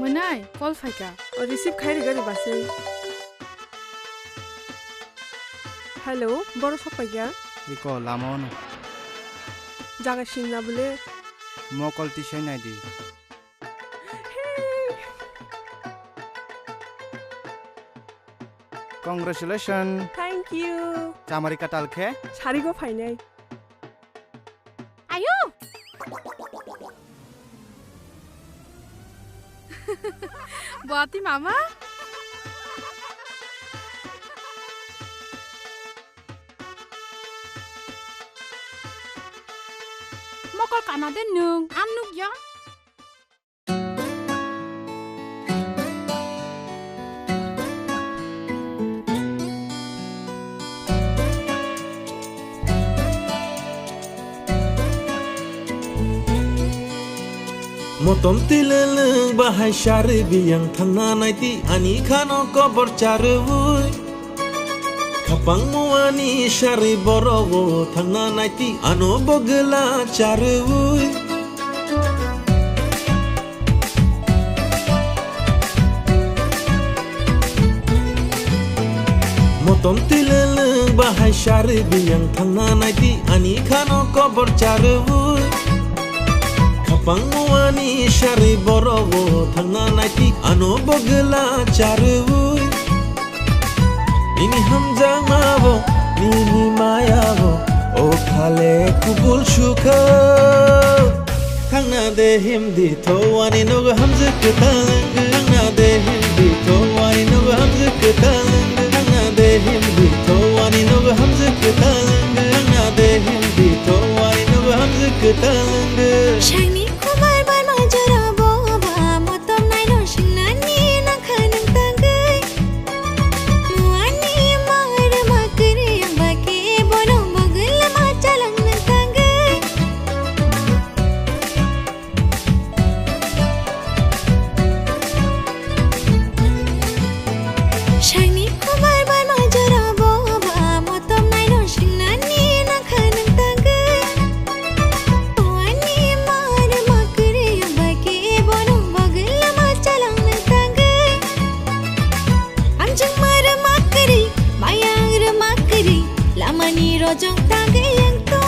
मोनाय कल फाइका रिसीव खाइरि गरि बासै हेलो बर' सफाइया इको लामावनो जागासिनो ना बोले मकल टिसाइ नायदि कॉन्ग्रेचुलेशन थैंक यू चामारी का टालखे सारिगो फाइनाय आयो बुआती मामा मकल काना दे नों आम नुक या Motom tileleng bahai syari biyang thangna naiti ani khano kobor charwui Kapang muani syari borowo thangna naiti ano bogela charwui Motom tileleng bahai syari biyang thangna naiti ani khano kobor charwui Panguani syari borowo thangna naiti ano bogela charwui Nini hamza mabo nini mayabo o khale kubul shukha Thangna de himdi thowani nog hamza ketang Thangna de himdi thowani nog hamza ketang Thangna de himdi thowani nog hamza ketang Thangna de himdi thowani nog hamza ketang Shiny kumar bar majara boba motom nai no shinani na khanang tangai Muani mar makri ambake bono bogel ma chalang na tangai Shiny kumar bar majara boba motom nai no shinani na khanang tangai Rojong tangai yang to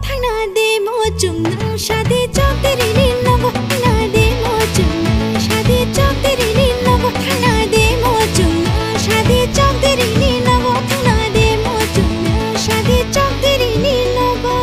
Thangna de mo chung nang shadi chok teri ni nago Thangna de mo chung nang shadi chok teri ni nago Thangna de mo chung nang shadi chok teri ni nago Thangna de mo chung nang shadi chok teri ni nago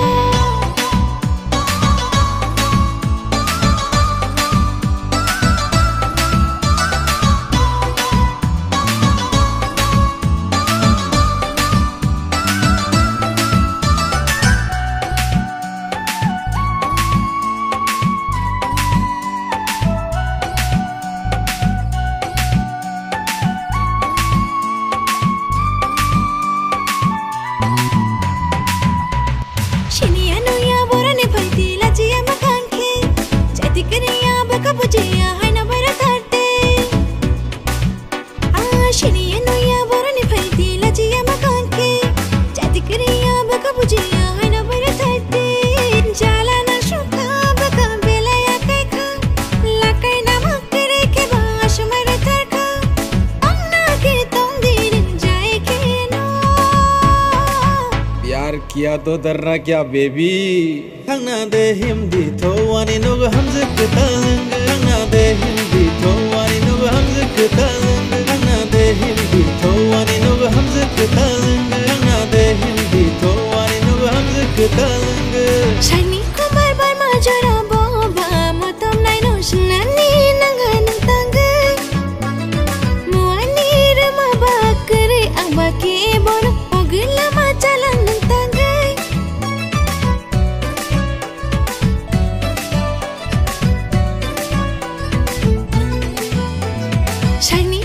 किया तो दर्रा क्या baby थंगना दे हिमदी थोवानी नुग हमसे ketang थंगना दे हिमदी थोवानी नुग हमसे ketang थंगना दे हिमदी थोवानी नुग हमसे ketang थंगना दे हिमदी थोवानी नुग हमसे ketang Shiny kumar bar majara boba motom nai no shinani nang tangai Muani rama bakre ambake bono bogela ma chalang tangai Shiny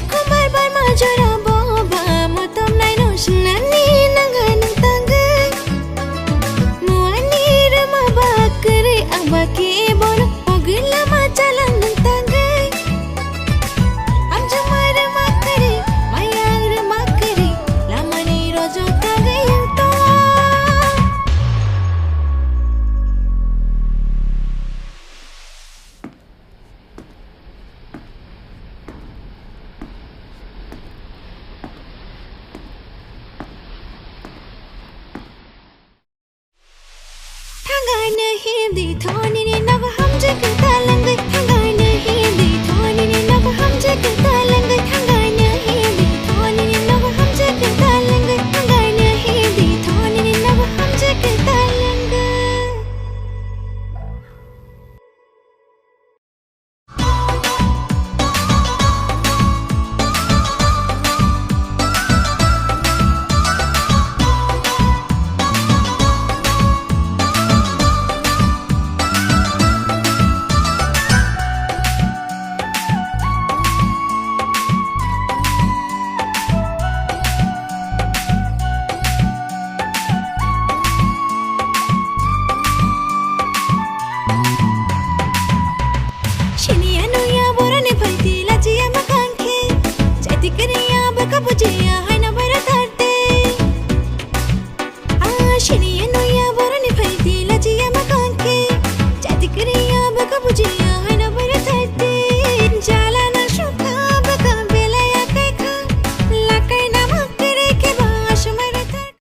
di tho